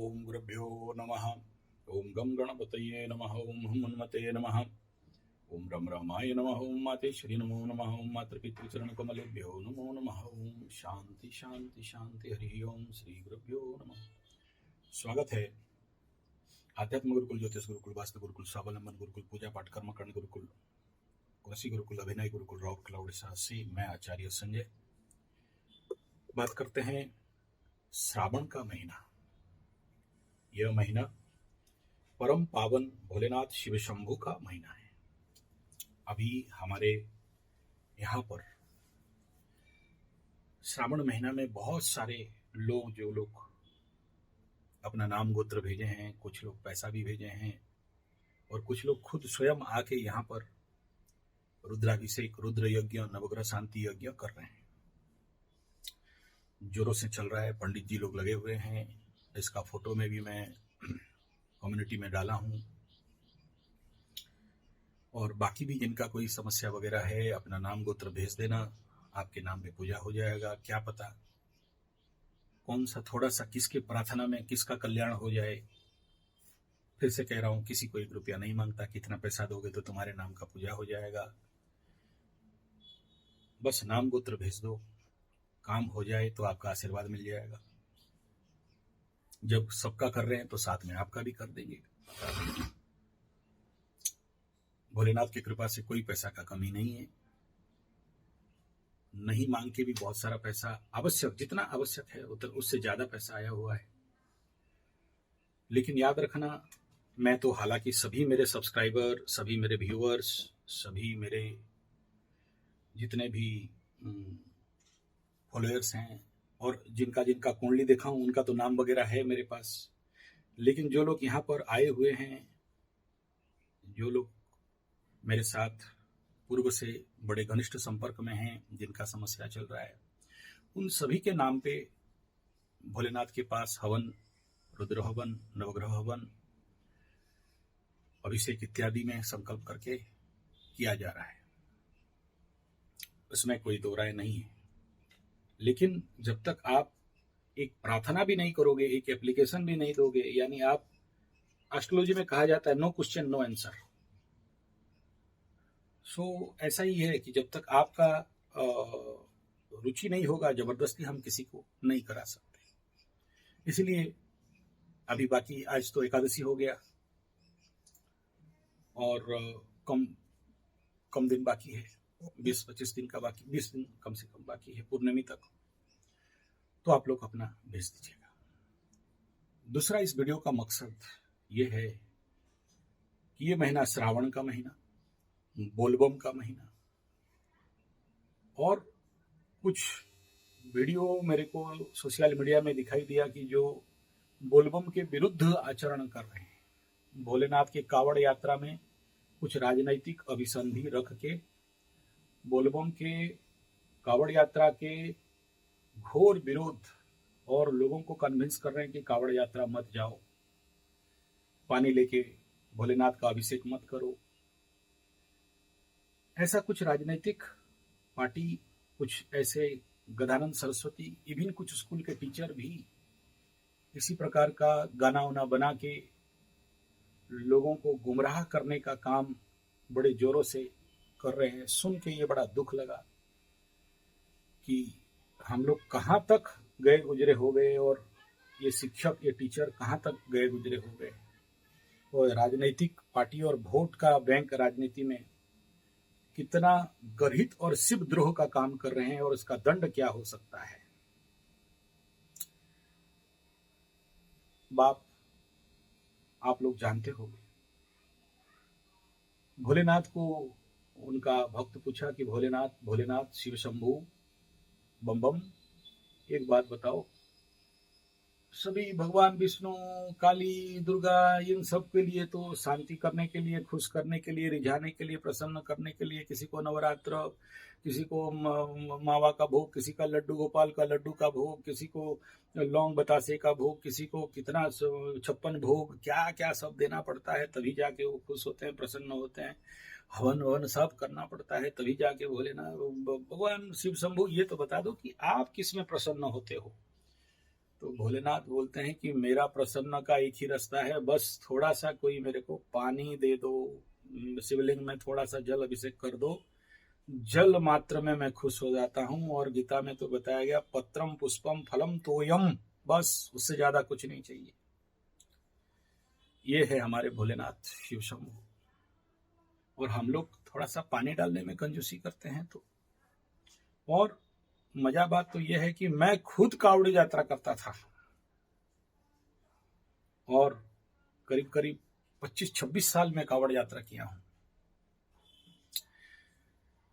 ओम गुरुभ्यो नमः। ओम गम गणपतये नमः। ओम हुम हनुमते नमः। ओम रम रामाय नमः। ओम माते श्री नमो नमः। ओम मातृपितृचरण कमलेभ्यो नमो नमः। ओम शांति शांति शांति। हरि ओम श्री गुरुभ्यो नमः। स्वागत है आध्यात्म गुरुकुल, ज्योतिष गुरुकुल, वास्तु गुरुकुल, स्वावलंबन गुरुकुल, पूजा पाठ कर्मकांड गुरुकुल, कृषि गुरुकुल, अभिनय गुरुकुल, राउरकेला उड़ीसा से मैं आचार्य संजय बात करते हैं। श्रावण का महीना, यह महीना परम पावन भोलेनाथ शिव शंभू का महीना है। अभी हमारे यहाँ पर श्रावण महीना में बहुत सारे लोग, जो लोग अपना नाम गोत्र भेजे हैं, कुछ लोग पैसा भी भेजे हैं और कुछ लोग खुद स्वयं आके यहाँ पर रुद्राभिषेक, रुद्र यज्ञ, नवग्रह शांति यज्ञ कर रहे हैं। जोरों से चल रहा है, पंडित जी लोग लगे हुए हैं। इसका फोटो में भी मैं कम्युनिटी में डाला हूँ। और बाकी भी जिनका कोई समस्या वगैरह है, अपना नाम गोत्र भेज देना, आपके नाम पे पूजा हो जाएगा। क्या पता कौन सा थोड़ा सा किसके प्रार्थना में किसका कल्याण हो जाए। फिर से कह रहा हूँ, किसी को 1 रुपया नहीं मांगता। कितना पैसा दोगे तो तुम्हारे नाम का पूजा हो जाएगा। बस नाम गोत्र भेज दो, काम हो जाए तो आपका आशीर्वाद मिल जाएगा। जब सबका कर रहे हैं तो साथ में आपका भी कर देंगे। भोलेनाथ की कृपा से कोई पैसा का कमी नहीं है। नहीं मांग के भी बहुत सारा पैसा, आवश्यक जितना आवश्यक है उससे ज्यादा पैसा आया हुआ है। लेकिन याद रखना, मैं तो हालांकि सभी मेरे सब्सक्राइबर, सभी मेरे व्यूअर्स, सभी मेरे जितने भी फॉलोअर्स हैं और जिनका जिनका कुंडली देखा हूं, उनका तो नाम वगैरह है मेरे पास। लेकिन जो लोग यहाँ पर आए हुए हैं, जो लोग मेरे साथ पूर्व से बड़े घनिष्ठ संपर्क में हैं, जिनका समस्या चल रहा है, उन सभी के नाम पे भोलेनाथ के पास हवन, रुद्र हवन, नवग्रह हवन, अभिषेक इत्यादि में संकल्प करके किया जा रहा है। इसमें कोई दो राय नहीं है। लेकिन जब तक आप एक प्रार्थना भी नहीं करोगे, एक एप्लीकेशन भी नहीं दोगे, यानी आप, एस्ट्रोलॉजी में कहा जाता है नो क्वेश्चन नो आंसर। सो ऐसा ही है कि जब तक आपका रुचि नहीं होगा, जबरदस्ती हम किसी को नहीं करा सकते। इसलिए अभी बाकी, आज तो एकादशी हो गया और कम दिन बाकी है, 20-25 दिन का बाकी, 20 दिन कम से कम बाकी है पूर्णिमा तक। तो आप लोग अपना भेज दीजिएगा। दूसरा, इस वीडियो का मकसद ये है कि ये महीना श्रावण का महीना, बोलबम का महीना, और कुछ वीडियो मेरे को सोशल मीडिया में दिखाई दिया कि जो बोलबम के विरुद्ध आचरण कर रहे हैं। भोलेनाथ के कावड़ यात्रा में कुछ राजनीतिक अभिसंधि रख के बोलबम के कावड़ यात्रा के घोर विरोध, और लोगों को कन्विंस कर रहे हैं कि कावड़ यात्रा मत जाओ, पानी लेके भोलेनाथ का अभिषेक मत करो। ऐसा कुछ राजनीतिक पार्टी, कुछ ऐसे गदानंद सरस्वती, इवन कुछ स्कूल के टीचर भी इसी प्रकार का गाना वाना बना के लोगों को गुमराह करने का काम बड़े जोरों से कर रहे हैं। सुन के ये बड़ा दुख लगा कि हम लोग कहाँ तक गए गुजरे हो गए, और ये शिक्षक, ये टीचर कहाँ तक गए गुजरे हो गए। और राजनीतिक पार्टी और वोट का बैंक राजनीति में कितना गर्हित और शिवद्रोह का काम कर रहे हैं, और इसका दंड क्या हो सकता है। बाप, आप लोग जानते होंगे, भोलेनाथ को उनका भक्त पूछा कि भोलेनाथ, भोलेनाथ शिव शंभू बम बम, एक बात बताओ, सभी भगवान विष्णु, काली, दुर्गा, इन सब के लिए तो शांति करने के लिए, खुश करने के लिए, रिझाने के लिए, प्रसन्न करने के लिए, किसी को नवरात्र, किसी को मावा का भोग, किसी का लड्डू गोपाल का लड्डू का भोग, किसी को लौंग बतासे का भोग, किसी को कितना 56 भोग, क्या क्या सब देना पड़ता है, तभी जाके वो खुश होते हैं, प्रसन्न होते हैं। हवन ववन सब करना पड़ता है, तभी जाके भोलेनाथ, भगवान शिव शंभू, ये तो बता दो कि आप किस में प्रसन्न होते हो। तो भोलेनाथ बोलते हैं कि मेरा प्रसन्न का एक ही रास्ता है, बस थोड़ा सा कोई मेरे को पानी दे दो, शिवलिंग में थोड़ा सा जल अभिषेक कर दो, जल मात्र में मैं खुश हो जाता हूँ। और गीता में तो बताया गया पत्रम पुष्पम फलम तोयम, बस उससे ज्यादा कुछ नहीं चाहिए। ये है हमारे भोलेनाथ शिव शंभू। और हम लोग थोड़ा सा पानी डालने में कंजूसी करते हैं। तो और मजा बात तो यह है कि मैं खुद कावड़ी यात्रा करता था और करीब करीब 25-26 साल में कावड़ यात्रा किया हूं,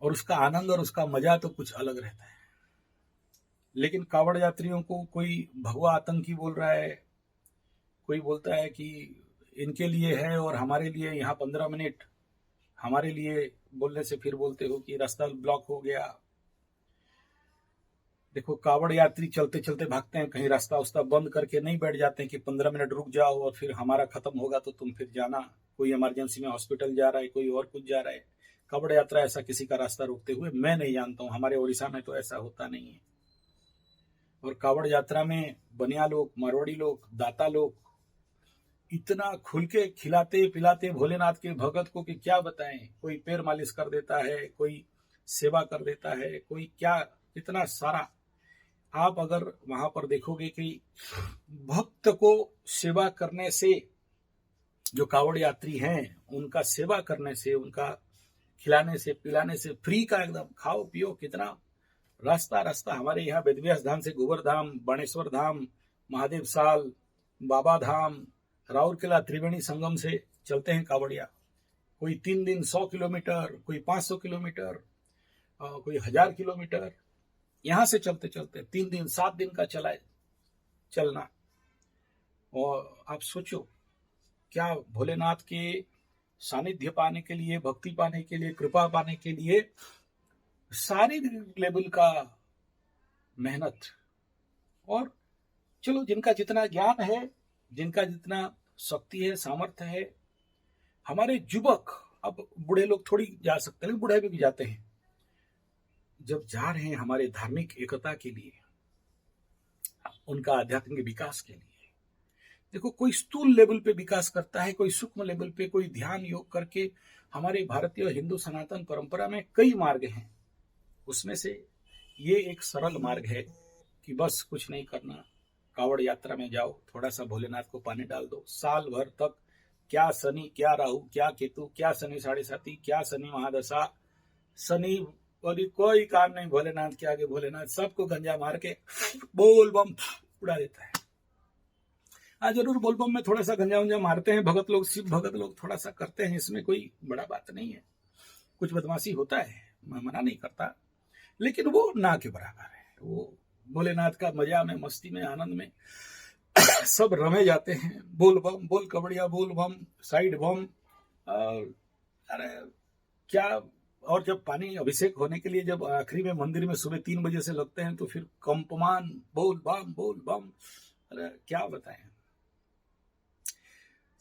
और उसका आनंद और उसका मजा तो कुछ अलग रहता है। लेकिन कावड़ यात्रियों को कोई भगवा आतंकी बोल रहा है, कोई बोलता है कि इनके लिए है और हमारे लिए यहाँ 15 मिनट, हमारे लिए बोलने से फिर बोलते हो कि रास्ता ब्लॉक हो गया। देखो, कावड़ यात्री चलते चलते भागते हैं, कहीं रास्ता उस्ता बंद करके नहीं बैठ जाते हैं कि 15 मिनट रुक जाओ और फिर हमारा खत्म होगा तो तुम फिर जाना। कोई इमरजेंसी में हॉस्पिटल जा रहा है, कोई और कुछ जा रहा है, कावड़ यात्रा ऐसा किसी का रास्ता रोकते हुए मैं नहीं जानता हूँ। हमारे उड़ीसा में तो ऐसा होता नहीं है। और कावड़ यात्रा में बनिया लोग, मारवाड़ी लोग, दाता लोग इतना खुल के खिलाते पिलाते भोलेनाथ के भगत को कि क्या बताएं। कोई पैर मालिश कर देता है, कोई सेवा कर देता है, कोई क्या, इतना सारा। आप अगर वहां पर देखोगे कि भक्त को सेवा करने से, जो कावड़ यात्री हैं उनका सेवा करने से, उनका खिलाने से पिलाने से, फ्री का एकदम खाओ पियो, कितना रास्ता रास्ता। हमारे यहाँ वेदव्यास धाम से गोवर्धन, बाणेश्वर धाम, महादेव साल, बाबा धाम, राउरकेला त्रिवेणी संगम से चलते हैं कावड़िया। कोई 3 दिन 100 किलोमीटर, कोई 500 किलोमीटर, कोई 1000 किलोमीटर, यहां से चलते चलते 3 दिन 7 दिन का चलना। और आप सोचो, क्या भोलेनाथ के सानिध्य पाने के लिए, भक्ति पाने के लिए, कृपा पाने के लिए सारी लेवल का मेहनत। और चलो, जिनका जितना ज्ञान है, जिनका जितना शक्ति है, सामर्थ्य है, हमारे युवक, अब बूढ़े लोग थोड़ी जा सकते हैं, बूढ़े भी जाते हैं, जब जा रहे हैं हमारे धार्मिक एकता के लिए, उनका आध्यात्मिक विकास के लिए। देखो, कोई स्थूल लेवल पे विकास करता है, कोई सूक्ष्म लेवल पे, कोई ध्यान योग करके। हमारे भारतीय हिंदू सनातन परंपरा में कई मार्ग हैं, उसमें से ये एक सरल मार्ग है कि बस कुछ नहीं करना, कावड़ यात्रा में जाओ, थोड़ा सा भोलेनाथ को पानी डाल दो। साल भर तक क्या शनि, क्या राहु, क्या केतु, क्या शनि 7.5, क्या शनि महादशा, शनि और कोई काम नहीं भोलेनाथ के आगे। भोलेनाथ सबको गंजा मार के बोल बम उड़ा देता है। हाँ, जरूर बोल बम में थोड़ा सा गंजा उंजा मारते हैं भगत लोग, शिव भगत लोग थोड़ा सा करते हैं, इसमें कोई बड़ा बात नहीं है। कुछ बदमाशी होता है, मैं मना नहीं करता, लेकिन वो ना के बराबर है। वो भोलेनाथ का मजा में, मस्ती में, आनंद में सब रमे जाते हैं। बोल बम, बोल कबड़िया, बोल बम, साइड बम, अरे क्या। और जब पानी अभिषेक होने के लिए, जब आखिरी में मंदिर में सुबह 3 बजे से लगते हैं, तो फिर कंपमान, बोल बम, बोल बम, अरे क्या बताएं।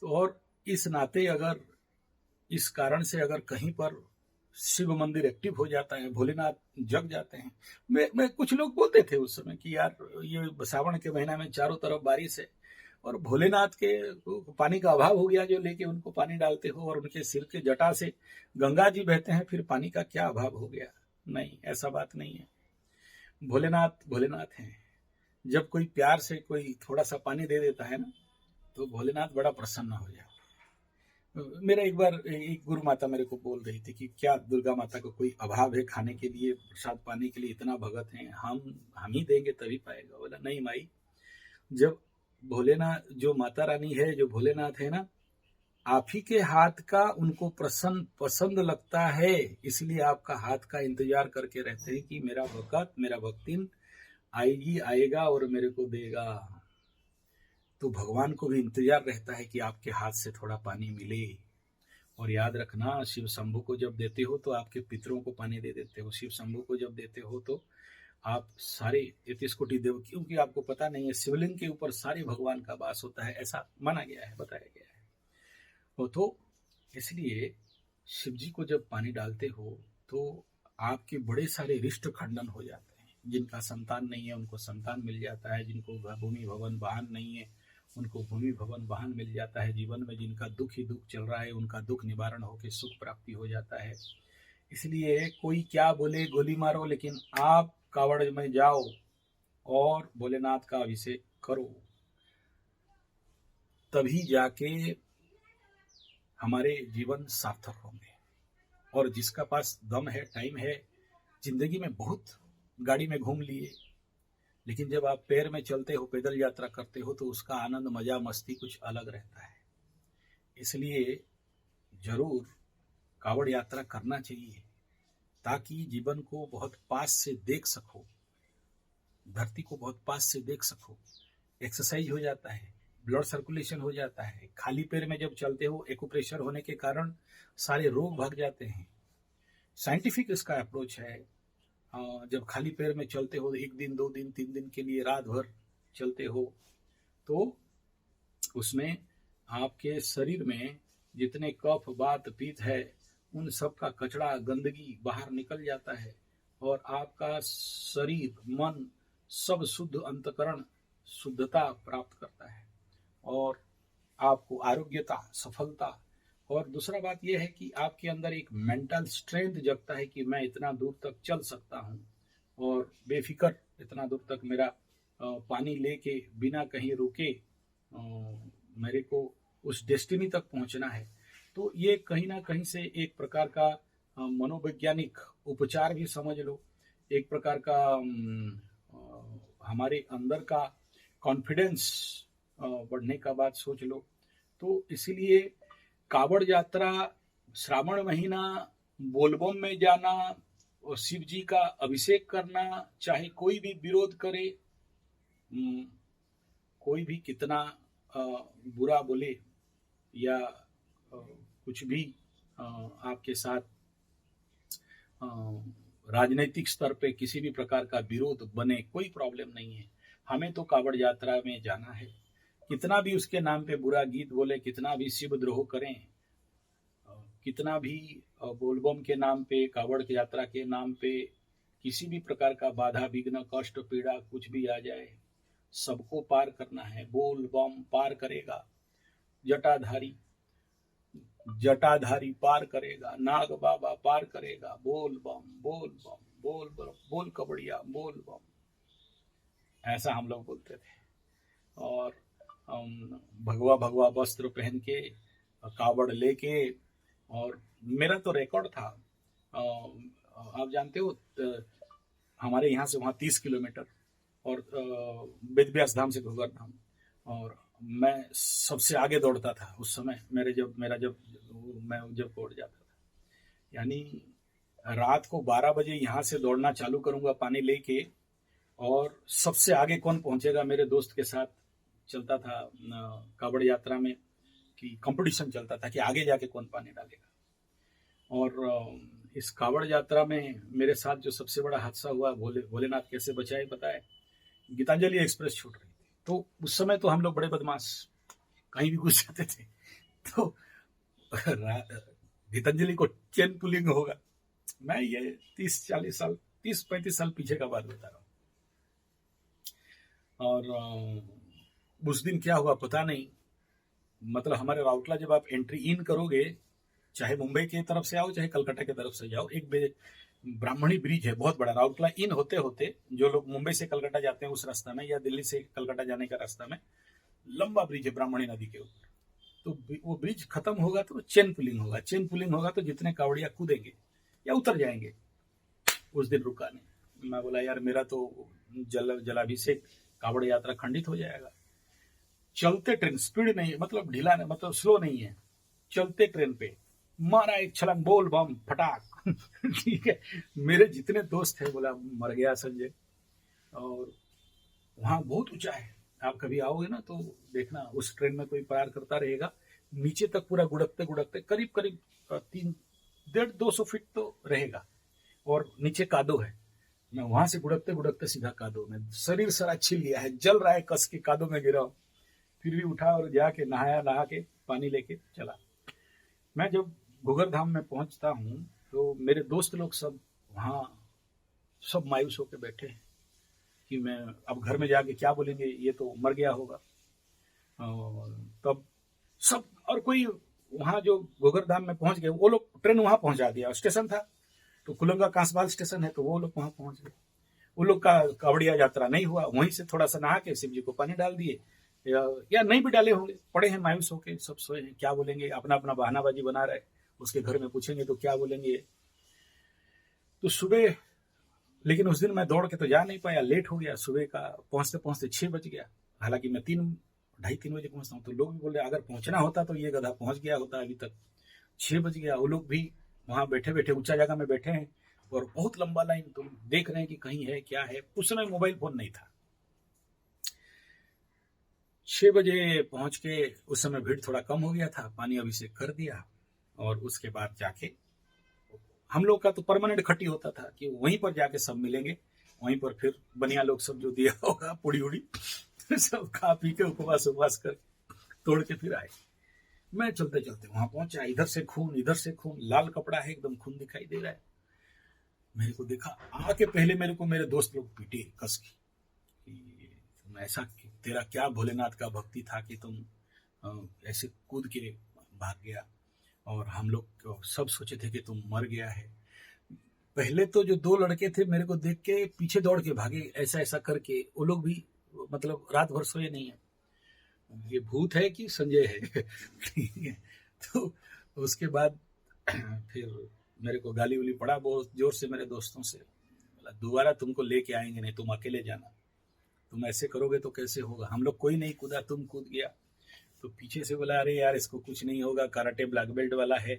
तो और इस नाते, अगर इस कारण से अगर कहीं पर शिव मंदिर एक्टिव हो जाता है, भोलेनाथ जग जाते हैं। मैं कुछ लोग बोलते थे उस समय कि यार, ये सावन के महीना में चारों तरफ बारिश है और भोलेनाथ के पानी का अभाव हो गया, जो लेके उनको पानी डालते हो, और उनके सिर के जटा से गंगा जी बहते हैं, फिर पानी का क्या अभाव हो गया। नहीं, ऐसा बात नहीं है। भोलेनाथ भोलेनाथ हैं। जब कोई प्यार से कोई थोड़ा सा पानी दे देता है ना, तो भोलेनाथ बड़ा प्रसन्न हो जाता है। मेरा एक बार एक गुरु माता मेरे को बोल रही थी कि क्या दुर्गा माता को कोई अभाव है खाने के लिए, प्रसाद पाने के लिए, इतना भगत हैं, हम ही देंगे तभी पाएगा। बोला नहीं माई, जब भोलेनाथ, जो माता रानी है, जो भोलेनाथ है ना, आप ही के हाथ का उनको पसंद लगता है, इसलिए आपका हाथ का इंतजार करके रहते हैं कि मेरा भगत, मेरा भक्तिन आएगा और मेरे को देगा। तो भगवान को भी इंतजार रहता है कि आपके हाथ से थोड़ा पानी मिले। और याद रखना, शिव शंभू को जब देते हो तो आपके पितरों को पानी दे देते हो। शिव शंभू को जब देते हो तो आप सारे 33 कोटि देव, क्योंकि आपको पता नहीं है, शिवलिंग के ऊपर सारे भगवान का वास होता है, ऐसा माना गया है, बताया गया है। तो इसलिए शिव जी को जब पानी डालते हो तो आपके बड़े सारे रिष्ट खंडन हो जाते हैं। जिनका संतान नहीं है उनको संतान मिल जाता है, जिनको भूमि भवन वाहन नहीं है उनको भूमि भवन वाहन मिल जाता है, जीवन में जिनका दुख ही दुख चल रहा है उनका दुख निवारण होकर सुख प्राप्ति हो जाता है। इसलिए कोई क्या बोले गोली मारो, लेकिन आप कावड़ में जाओ और भोलेनाथ का अभिषेक करो, तभी जाके हमारे जीवन सार्थक होंगे। और जिसका पास दम है, टाइम है, जिंदगी में बहुत गाड़ी में घूम लिए, लेकिन जब आप पैर में चलते हो, पैदल यात्रा करते हो, तो उसका आनंद, मजा, मस्ती कुछ अलग रहता है। इसलिए जरूर कावड़ यात्रा करना चाहिए, ताकि जीवन को बहुत पास से देख सको, धरती को बहुत पास से देख सको। एक्सरसाइज हो जाता है, ब्लड सर्कुलेशन हो जाता है। खाली पैर में जब चलते हो, एक्यूप्रेशर होने के कारण सारे रोग भाग जाते हैं। साइंटिफिक इसका अप्रोच है। जब खाली पैर में चलते हो, 1 दिन 2 दिन 3 दिन के लिए रात भर चलते हो, तो उसमें आपके शरीर में जितने कफ वात पित्त है उन सब का कचरा गंदगी बाहर निकल जाता है और आपका शरीर मन सब शुद्ध, अंतकरण शुद्धता प्राप्त करता है और आपको आरोग्यता, सफलता। और दूसरा बात यह है कि आपके अंदर एक मेंटल स्ट्रेंथ जगता है कि मैं इतना दूर तक चल सकता हूँ और बेफिक्र इतना दूर तक मेरा पानी लेके बिना कहीं रुके मेरे को उस डेस्टिनी तक पहुंचना है। तो ये कहीं ना कहीं से एक प्रकार का मनोवैज्ञानिक उपचार भी समझ लो, एक प्रकार का हमारे अंदर का कॉन्फिडेंस बढ़ने का बात सोच लो। तो इसीलिए कावड़ यात्रा, श्रावण महीना, बोलबम में जाना और शिव जी का अभिषेक करना, चाहे कोई भी विरोध करे, कोई भी कितना बुरा बोले या कुछ भी आपके साथ राजनीतिक स्तर पे किसी भी प्रकार का विरोध बने, कोई प्रॉब्लम नहीं है। हमें तो कावड़ यात्रा में जाना है। कितना भी उसके नाम पे बुरा गीत बोले, कितना भी शिव द्रोह करें, कितना भी बोलबम के नाम पे, कावड़ की यात्रा के नाम पे किसी भी प्रकार का बाधा विघ्न कष्ट पीड़ा कुछ भी आ जाए, सबको पार करना है। बोल बम पार करेगा, जटाधारी पार करेगा, नाग बाबा पार करेगा। बोल बम, बोल बम, बोल बम, बोल कबड़िया, बोल बम, ऐसा हम लोग बोलते थे। और भगवा भगवा वस्त्र पहन के, कावड़ लेके, और मेरा तो रिकॉर्ड था, आप जानते हो, हमारे यहाँ से वहाँ 30 किलोमीटर और वेदव्यास धाम से घुघर धाम, और मैं सबसे आगे दौड़ता था उस समय। मैं जब दौड़ जाता था, यानी रात को 12 बजे यहाँ से दौड़ना चालू करूंगा पानी लेके, और सबसे आगे कौन पहुंचेगा, मेरे दोस्त के साथ चलता था कावड़ यात्रा में, कि कंपटीशन चलता था कि आगे जाके कौन पानी डालेगा। और इस कावड़ यात्रा में मेरे साथ जो सबसे बड़ा हादसा हुआ, भोलेनाथ कैसे बचाए पता है? गीतांजलि एक्सप्रेस छूट रही थी, तो उस समय तो हम लोग बड़े बदमाश, कहीं भी घुस जाते थे। तो गीतांजलि को चेन पुलिंग होगा। मैं ये 30-35 साल पीछे का बात बता रहा हूँ। और उस दिन क्या हुआ पता नहीं, मतलब हमारे राउरकेला जब आप एंट्री इन करोगे, चाहे मुंबई की तरफ से आओ चाहे कलकत्ता की तरफ से जाओ, एक ब्राह्मणी ब्रिज है बहुत बड़ा। राउरकेला इन होते होते जो लोग मुंबई से कलकत्ता जाते हैं उस रास्ता में, या दिल्ली से कलकत्ता जाने का रास्ता में लंबा ब्रिज है ब्राह्मणी नदी के ऊपर। तो वो ब्रिज खत्म होगा तो चेन पुलिंग होगा। चेन पुलिंग होगा तो जितने कावड़िया कूदेंगे या उतर जाएंगे। उस दिन रुका नहीं। मैं बोला यार मेरा तो जलाभिषेक कावड़ यात्रा खंडित हो जाएगा। चलते ट्रेन, स्पीड नहीं, मतलब ढीला नहीं, मतलब स्लो नहीं है, चलते ट्रेन पे मारा एक छलांग, बोल बम फटाक। ठीक है, मेरे जितने दोस्त थे बोला मर गया संजय। और वहां बहुत ऊंचा है, आप कभी आओगे ना तो देखना, उस ट्रेन में कोई पार करता रहेगा, नीचे तक पूरा गुड़कते गुड़कते करीब 150-200 फीट तो रहेगा, और नीचे कादो है। मैं वहां से गुड़कते गुड़कते सीधा कादो में, शरीर सारा छिल गया है, जल रहा है, कस के कादो में गिरा हूं, फिर भी उठा और जाके नहा के पानी लेके चला। मैं जब घुघर धाम में पहुंचता हूं तो मेरे दोस्त लोग सब वहां सब मायूस होकर बैठे हैं। कि मैं अब घर में जाके क्या बोलेंगे, ये तो मर गया होगा। तब सब, और कोई वहाँ जो गोगरधाम में पहुंच गए, वो लोग ट्रेन वहाँ पहुंचा दिया, स्टेशन था तो कुलंगा कांसबाल स्टेशन है, तो वो लोग वहाँ पहुंच गए। वो लोग का कावड़िया यात्रा नहीं हुआ, वहीं से थोड़ा सा नहा के शिव जी को पानी डाल दिए, या नहीं भी डाले होंगे, पड़े हैं मायूस होके, सब सोए हैं, क्या बोलेंगे, अपना अपना बहानाबाजी बना रहे। उसके घर में पूछेंगे तो क्या बोलेंगे। तो सुबह, लेकिन उस दिन मैं दौड़ के तो जा नहीं पाया, लेट हो गया, सुबह का पहुंचते पहुंचते 6 बज गया। हालांकि मैं 2:30-3 बजे पहुंचता हूँ, तो लोग भी बोल रहे अगर पहुंचना होता तो ये गधा पहुंच गया होता अभी तक। 6 बज गया, वो लोग भी वहां बैठे बैठे ऊंचा जगह में बैठे हैं, और बहुत लंबा लाइन, तुम देख रहे हैं कि कहीं है क्या है। उस समय मोबाइल फोन नहीं था। 6 बजे पहुंच के, उस समय भीड़ थोड़ा कम हो गया था, पानी अभिषेक कर दिया, और उसके बाद जाके हम लोग का तो परमानेंट खट्टी होता था कि वहीं पर जाके सब मिलेंगे, वहीं पर फिर बनिया लोग सब जो दिया होगा पूड़ी उड़ी सब खा पी के उपवास उपवास कर तोड़ के फिर आए। मैं चलते चलते वहां पहुंचा, इधर से खून इधर से खून, लाल कपड़ा है, एकदम खून दिखाई दे रहा है। मेरे को देखा, आके पहले मेरे को मेरे दोस्त लोग पीटे कस की, तुम ऐसा, तेरा क्या भोलेनाथ का भक्ति था कि तुम ऐसे कूद के भाग गया, और हम लोग सब सोचे थे कि तुम मर गया है। पहले तो जो 2 लड़के थे मेरे को देख के पीछे दौड़ के भागे, ऐसा ऐसा करके, वो लोग भी मतलब रात भर सोए नहीं है, ये भूत है कि संजय है ठीक है। तो उसके बाद फिर मेरे को गाली उली पड़ा बहुत जोर से मेरे दोस्तों से, बोला दोबारा तुमको लेके आएंगे नहीं, तुम अकेले जाना, तुम ऐसे करोगे तो कैसे होगा। हम लोग कोई नहीं कूदा, तुम कूद गया। तो पीछे से बोला अरे यार इसको कुछ नहीं होगा, कराटे ब्लैक बेल्ट वाला है,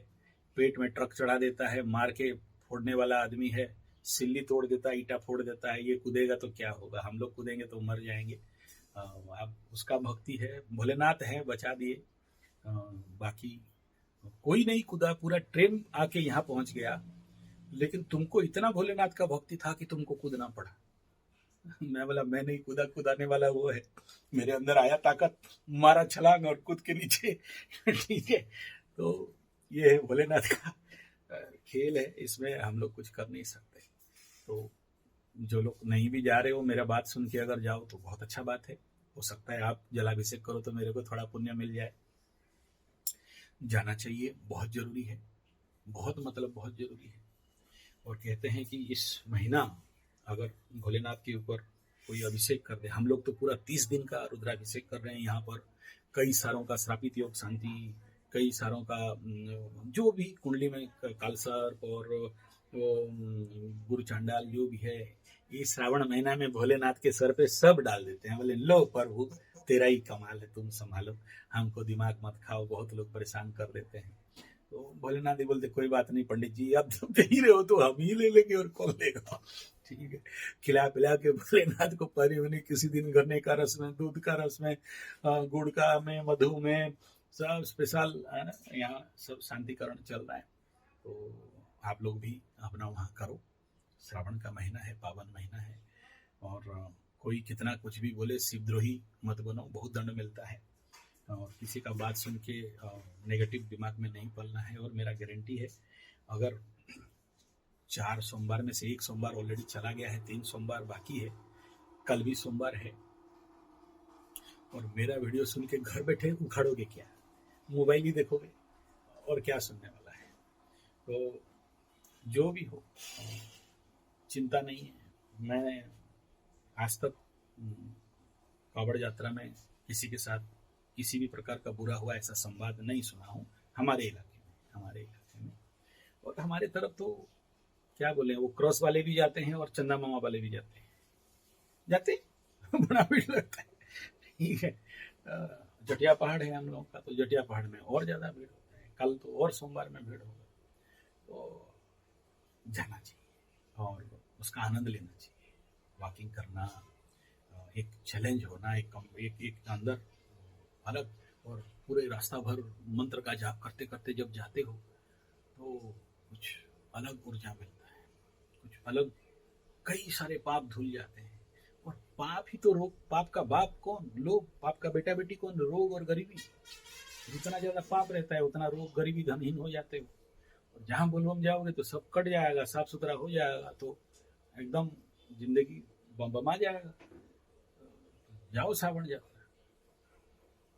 पेट में ट्रक चढ़ा देता है, मार के फोड़ने वाला आदमी है, सिल्ली तोड़ देता है, ईटा फोड़ देता है, ये कूदेगा तो क्या होगा, हम लोग कूदेंगे तो मर जाएंगे। अब उसका भक्ति है, भोलेनाथ है, बचा दिए। बाकी कोई नहीं कूदा, पूरा ट्रेन आके यहाँ पहुंच गया, लेकिन तुमको इतना भोलेनाथ का भक्ति था कि तुमको कूदना पड़ा। मैं बोला मैं नहीं कूदा, कूदाने वाला वो है। मेरे अंदर आया ताकत, मारा छलांग और कूद के नीचे ठीक है। तो ये है भोलेनाथ का खेल है, इसमें हम लोग कुछ कर नहीं सकते। तो जो लोग नहीं भी जा रहे हो, मेरा बात सुन के अगर जाओ तो बहुत अच्छा बात है, हो सकता है आप जलाभिषेक करो तो मेरे को थोड़ा पुण्य मिल जाए। जाना चाहिए, बहुत जरूरी है, बहुत मतलब बहुत जरूरी है। और कहते हैं कि इस महीना अगर भोलेनाथ के ऊपर कोई अभिषेक कर दे, हम लोग तो पूरा 30 दिन का रुद्राभिषेक कर रहे हैं यहाँ पर, कई सारों का श्रापित योग शांति, कई सारों का जो भी कुंडली में कालसर्प और गुरु चांडाल जो भी है, ये श्रावण महीना में भोलेनाथ के सर पे सब डाल देते हैं। बोले लो प्रभु तेरा ही कमाल है, तुम संभालो, हमको दिमाग मत खाओ, बहुत लोग परेशान कर देते हैं। तो भोलेनाथ ही बोलते कोई बात नहीं पंडित जी, अब तुम दे ही रहे हो तो हम ही ले लेंगे, और कौन लेगा, ठीक है। खिला पिला के भोलेनाथ को पानी वानी, किसी दिन गन्ने का रस में, दूध का रस में, गुड़ का में, मधु में, सब स्पेशल यहाँ सब शांतिकरण चल रहा है। तो आप लोग भी अपना वहाँ करो, श्रावण का महीना है, पावन महीना है, और कोई कितना कुछ भी बोले शिवद्रोही मत बनो, बहुत दंड मिलता है, और किसी का बात सुन के नेगेटिव दिमाग में नहीं पलना है। और मेरा गारंटी है, अगर 4 सोमवार में से 1 सोमवार ऑलरेडी चला गया है, 3 सोमवार बाकी है, कल भी सोमवार है, और मेरा वीडियो सुन के घर बैठे उखाड़ोगे क्या, मोबाइल ही देखोगे, और क्या सुनने वाला है। तो जो भी हो, चिंता नहीं है। मैं आज तक कावड़ यात्रा में किसी के साथ किसी भी प्रकार का बुरा हुआ ऐसा संवाद नहीं सुना हूँ हमारे इलाके में। और हमारे तरफ तो क्या बोले, वो क्रॉस वाले भी जाते हैं और चंदा मामा वाले भी जाते बड़ा भीड़ लगता है, ठीक है। जटिया पहाड़ है हम लोगों का, तो जटिया पहाड़ में और ज्यादा भीड़ होता है, कल तो और सोमवार में भीड़ होगा। तो जाना चाहिए और उसका आनंद लेना चाहिए। वॉकिंग करना एक चैलेंज होना, एक अंदर अलग, और पूरे रास्ता भर मंत्र का जाप करते करते जब जाते हो तो कुछ अलग ऊर्जा मिलता है, कुछ अलग, कई सारे पाप धुल जाते हैं। और पाप ही तो रोग, पाप का बाप कौन, लोग, पाप का बेटा बेटी कौन, रोग और गरीबी। जितना ज्यादा पाप रहता है उतना रोग गरीबी धनहीन हो जाते हो। और जहां बोलबम जाओगे तो सब कट जाएगा, साफ सुथरा हो जाएगा, तो एकदम जिंदगी बम बम आ जाएगा। जाओ सावन जाओ।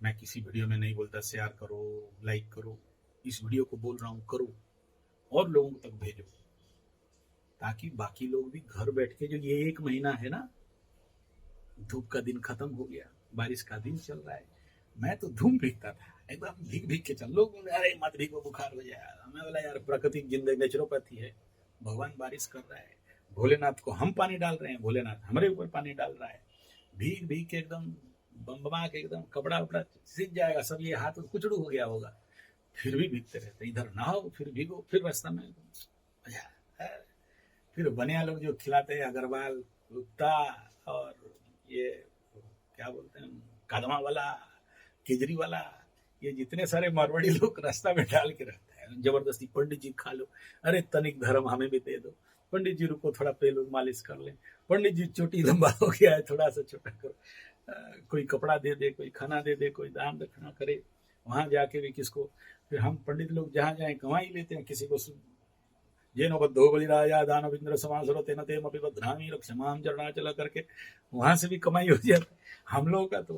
मैं किसी वीडियो में नहीं बोलता शेयर करो, लाइक करो, इस वीडियो को बोल रहा हूँ करो और लोगों तक भेजो, ताकि बाकी लोग भी घर बैठ के, जो ये 1 महीना है ना, धूप का दिन खत्म हो गया, बारिश का दिन चल रहा है। मैं तो धूम भीगता था एकदम, भीग भीग के चल, लोग अरे मत भीगो बुखार हो जाएगा। मैं बोला यार प्राकृतिक जिंदगी नेचुरोपैथी है, भगवान बारिश कर रहा है, भोलेनाथ को हम पानी डाल रहे हैं, भोलेनाथ हमारे ऊपर पानी डाल रहा है। भीग भीग के एकदम बमबमा के एकदम कपड़ा वपड़ा सीख जाएगा सब, ये हाथ कुचड़ू हो गया होगा, फिर भी भीगते रहते। इधर नहाओ फिर भीगो, फिर रास्ता में मजा है। फिर बनिया लोग जो खिलाते हैं, अग्रवाल, गुप्ता और ये क्या बोलते हैं, कादमा वाला, केजरी वाला, ये जितने सारे मारवाड़ी लोग रास्ता में डाल के रहते हैं जबरदस्ती। पंडित जी खा लो, अरे तनिक धर्म हमें भी दे दो, पंडित जी रुको थोड़ा पेलो मालिश कर ले, पंडित जी चोटी लंबा हो गया है थोड़ा सा छोटा करो, कोई कपड़ा दे दे, कोई खाना दे दे, कोई दान दक्षिणा करे। वहां जाके भी किसको, फिर हम पंडित लोग जहाँ जाए कमा ही लेते हैं। किसी को जेनो बद्धो बलिराजा दानव इंद्र समासुर तेन तेम अपि बध्नामि रक्षमाम चरणाचल करके वहां से भी कमाई हो जाती है। हम लोगों का तो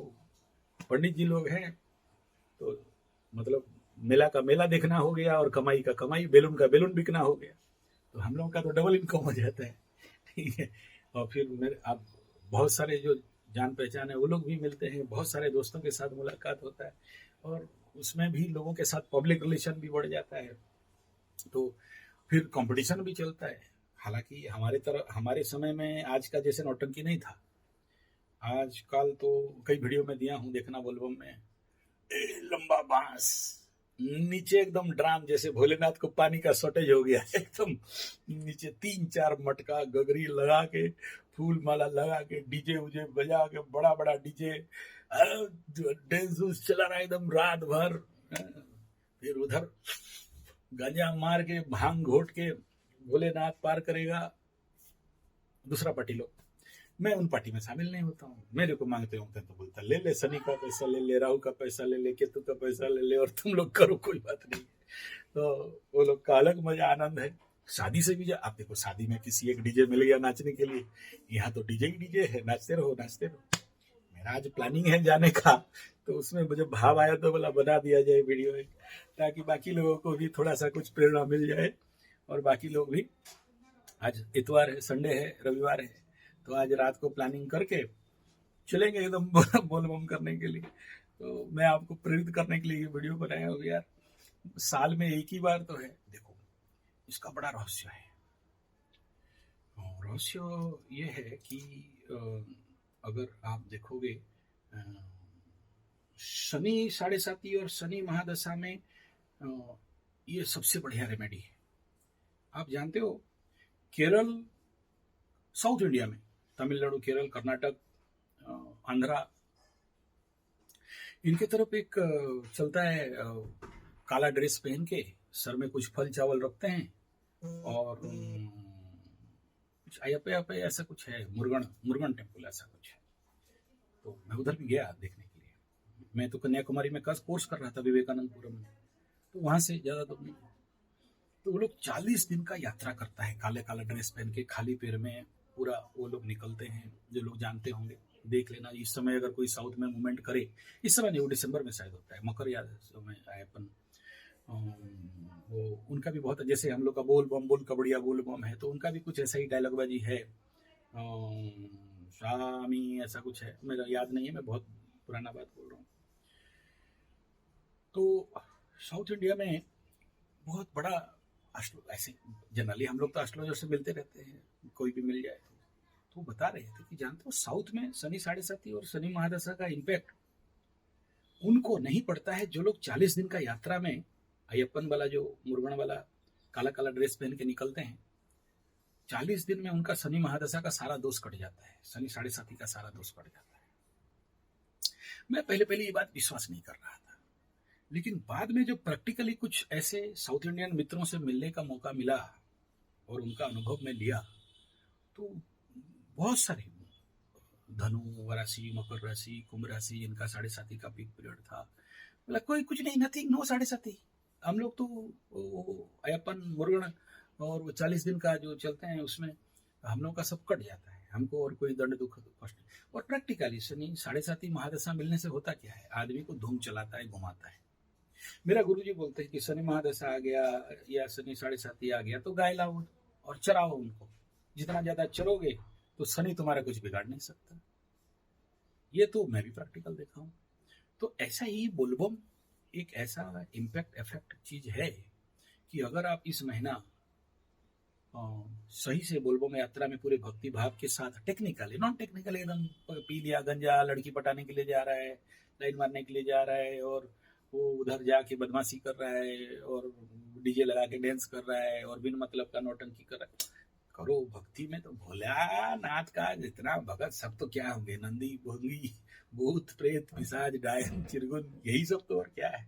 पंडित जी लोग हैं तो मतलब मेला का मेला देखना हो गया और कमाई का कमाई, बेलून का बेलून बिकना हो गया, तो हम लोगों का तो डबल इनकम हो जाता है। ठीक है। और फिर मेरे अब बहुत सारे जो जान पहचान है वो लोग भी मिलते हैं, बहुत सारे दोस्तों के साथ मुलाकात होता है, और उसमें भी लोगों के साथ पब्लिक रिलेशन भी बढ़ जाता है, तो फिर कंपटीशन भी चलता है। हालांकि हमारे समय में आज का जैसे नौटंकी नहीं था। आजकल तो कई वीडियो में दिया हूँ, देखना बोलबम में, लंबा बांस, नीचे एकदम ड्राम, जैसे भोलेनाथ को पानी का शॉर्टेज हो गया, एकदम नीचे 3-4 मटका गगरी लगा के, फूल माला लगा के, डीजे उजे बजा के, बड़ा बड़ा डीजे, डांस चला रहा एकदम रात भर। फिर उधर गांजा मार के भांग घोट के भोलेनाथ पार करेगा दूसरा पार्टी लोग। मैं उन पार्टी में शामिल नहीं होता हूँ। मेरे को मांगते होते हैं तो बोलता ले ले, शनि का पैसा ले ले, राहु का पैसा ले ले, केतु का पैसा ले ले, और तुम लोग करो, कोई बात नहीं। तो वो लोग का अलग मजा आनंद है। शादी से भी आप देखो, शादी में किसी एक डीजे मिल गया नाचने के लिए, यहाँ तो डीजे ही डीजे है, नाचते रहो नाचते रहो। मेरा आज प्लानिंग है जाने का, तो उसमें मुझे भाव आया तो बोला बना दिया जाए वीडियो एक, ताकि बाकी लोगों को भी थोड़ा सा कुछ प्रेरणा मिल जाए, और बाकी लोग भी। आज इतवार है, संडे है, रविवार है, तो आज रात को प्लानिंग करके चलेंगे एकदम बोल बम करने के लिए। तो मैं आपको प्रेरित करने के लिए ये वीडियो बनाया हूँ यार। साल में एक ही बार तो है। देखो इसका बड़ा रहस्य है। रहस्य ये है कि अगर आप देखोगे, शनि 7.5 और शनि महादशा में ये सबसे बढ़िया रेमेडी है। आप जानते हो केरल, साउथ इंडिया में तमिलनाडु, केरल, कर्नाटक, आंध्रा, इनके तरफ एक चलता है, काला ड्रेस पहन के सर में कुछ फल चावल रखते हैं, और कुछ अयप्पे ऐसा कुछ है, मुर्गन टेम्पल ऐसा कुछ है। तो मैं उधर भी गया देखने के लिए। मैं तो कन्याकुमारी में कोर्स कर रहा था विवेकानंदपुरम में, तो वहां से ज्यादा दूर नहीं। तो वो लोग 40 दिन का यात्रा करता है, काले काला ड्रेस पहन के, खाली पैर में पूरा वो लोग निकलते हैं। जो लोग जानते होंगे देख लेना, इस समय अगर कोई साउथ में मूवमेंट करे, इस समय नहीं, वो दिसंबर में शायद होता है, मकर या समय आयपन, वो उनका भी बहुत, जैसे हम लोग का बोल बम बोल कबड़िया बोल बम है, तो उनका भी कुछ ऐसा ही डायलॉग बाजी है, स्वामी ऐसा कुछ है, मेरा याद नहीं है, मैं बहुत पुराना बात बोल रहा हूँ। तो साउथ इंडिया में बहुत बड़ा ऐसे जनरली हम लोग तो एस्ट्रोलॉजर से मिलते रहते हैं, कोई भी मिल जाए। तो बता रहे थे कि जानते हो साउथ में शनि 7.5 और शनि महादशा का इम्पैक्ट उनको नहीं पड़ता है। जो लोग 40 दिन का यात्रा में अयप्पन वाला, जो मुर्गन वाला काला काला ड्रेस पहन के निकलते हैं, 40 दिन में उनका शनि महादशा का सारा दोष कट जाता है, शनि 7.5 का सारा दोष कट जाता है। मैं पहले ये बात विश्वास नहीं कर रहा था, लेकिन बाद में जो प्रैक्टिकली कुछ ऐसे साउथ इंडियन मित्रों से मिलने का मौका मिला और उनका अनुभव में लिया, तो बहुत सारे धनु राशि, मकर राशि, कुंभ राशि, इनका 7.5 का पीक पीरियड था। मतलब कोई कुछ नहीं, नथिंग, नो 7.5। हम लोग तो अयप्पन मुर्गन और वो 40 दिन का जो चलते हैं उसमें हम लोग का सब कट जाता है। हमको और कोई दंड दुख कष्ट। और प्रैक्टिकली शनि 7.5 महादशा मिलने से होता क्या है, आदमी को धूम चलाता है, घुमाता है। मेरा गुरुजी बोलते हैं कि शनि महादशा आ गया या शनि 7.5 आ गया तो गाय लाओ और चराओ उनको, जितना ज्यादा चरोगे तो शनि तुम्हारा कुछ बिगाड़ नहीं सकता। ये तो मैं भी प्रैक्टिकल देखा हूं। तो ऐसा ही बोलबम एक ऐसा इम्पैक्ट इफेक्ट चीज है कि अगर आप इस महीना सही से बोलबम यात्रा में पूरे भक्ति भाव के साथ, टेक्निकली नॉन टेक्निकली, एकदम पी लिया गंजा, लड़की पटाने के लिए जा रहा है, लाइन मारने के लिए जा रहा है, और वो उधर जाके बदमाशी कर रहा है और डीजे लगा के डांस कर रहा है और बिन मतलब का नौटंकी कर रहा है, करो भक्ति में। तो भोलानाथ का जितना भगत सब तो क्या होंगे, नंदी भोंगी भूत प्रेत पिशाच डायन चिरगुन, यही सब तो, और क्या है।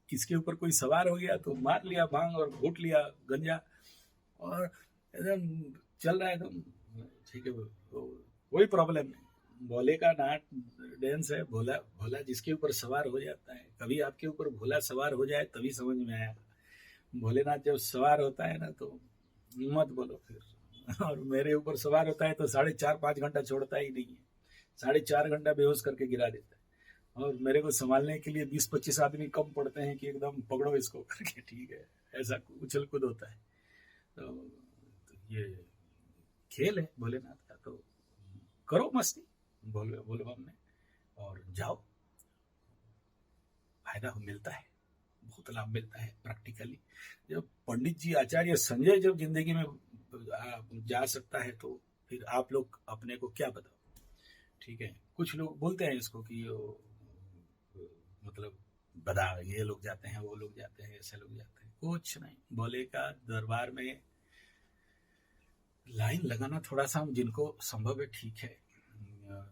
किसके ऊपर कोई सवार हो गया तो मार लिया भांग और घोट लिया गंजा और एकदम चल रहा है एकदम, ठीक है। कोई प्रॉब्लम नहीं, भोले का नाट डांस है। भोला भोला जिसके ऊपर सवार हो जाता है, कभी आपके ऊपर भोला सवार हो जाए तभी समझ में आया। भोलेनाथ जब सवार होता है ना तो मत बोलो फिर। और मेरे ऊपर सवार होता है तो 4.5-5 घंटा छोड़ता ही नहीं है, 4.5 घंटा बेहोश करके गिरा देता है। और मेरे को संभालने के लिए 20-25 आदमी कम पड़ते हैं कि एकदम पकड़ो इसको करके, ठीक है, ऐसा उछल कूद होता है। तो ये खेल है भोलेनाथ का। तो करो मस्ती बोलबम में और जाओ, फायदा मिलता है, बहुत लाभ मिलता है प्रैक्टिकली। जब पंडित जी आचार्य संजय जब जिंदगी में जा सकता है तो फिर आप लोग अपने को क्या बताओ, ठीक है। कुछ लोग बोलते हैं इसको कि मतलब बता, ये लोग जाते हैं, वो लोग जाते हैं, ऐसे लोग जाते हैं, कुछ नहीं। भोले का दरबार में लाइन लगाना थोड़ा सा जिनको संभव है, ठीक है,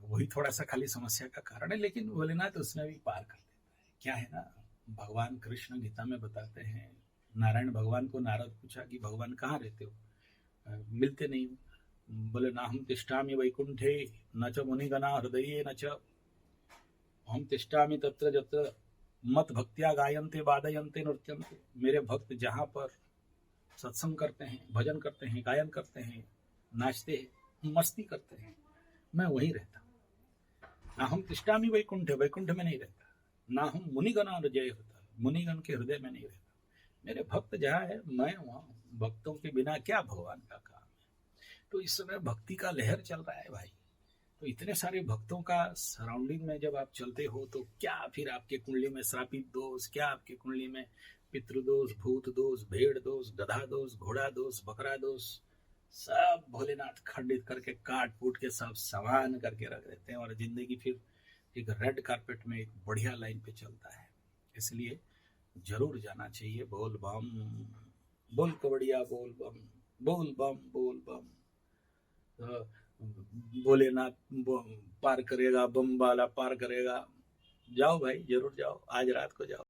वही थोड़ा सा खाली समस्या का कारण है, लेकिन भोलेनाथ उसमें भी पार कर देता है। क्या है ना, भगवान कृष्ण गीता में बताते हैं, नारायण भगवान को नारद पूछा कि भगवान कहाँ रहते हो, मिलते नहीं हो। बोले ना हम तिष्ठामि वैकुंठे न च मुनिगणा हृदये न च हम तिष्ठामि तत्र जत्र मत भक्त्या गायन्ते वादयन्ते नृत्यन्ते। मेरे भक्त जहाँ पर सत्संग करते हैं, भजन करते हैं, गायन करते हैं, नाचते हैं, मस्ती करते हैं, मैं वहीं रहता हूँ। ना हम तिष्ठामि वैकुंठ, वैकुंठ में नहीं रहता, ना हम मुनिगण हृदय होता, मुनिगण के हृदय में नहीं रहता। मेरे भक्त जहाँ है मैं वहाँ हूँ, भक्तों के बिना क्या भगवान का काम है। तो इस समय भक्ति का लहर चल रहा है भाई। तो इतने सारे भक्तों का सराउंडिंग में जब आप चलते हो तो क्या फिर आपके कुंडली में श्रापित दोष, क्या आपके कुंडली में पितृदोष, भूत दोष, भेड़ दोष, गधा दोष, घोड़ा दोष, बकरा दोष, सब भोलेनाथ खंडित करके काट फूट के सब समान करके रख देते हैं। और जिंदगी फिर एक रेड कारपेट में एक बढ़िया लाइन पे चलता है। इसलिए जरूर जाना चाहिए। बोल बम बोल कबड़िया, बोल बम बोल बम बोल बम। भोलेनाथ पार करेगा, बम वाला पार करेगा। जाओ भाई, जरूर जाओ, आज रात को जाओ।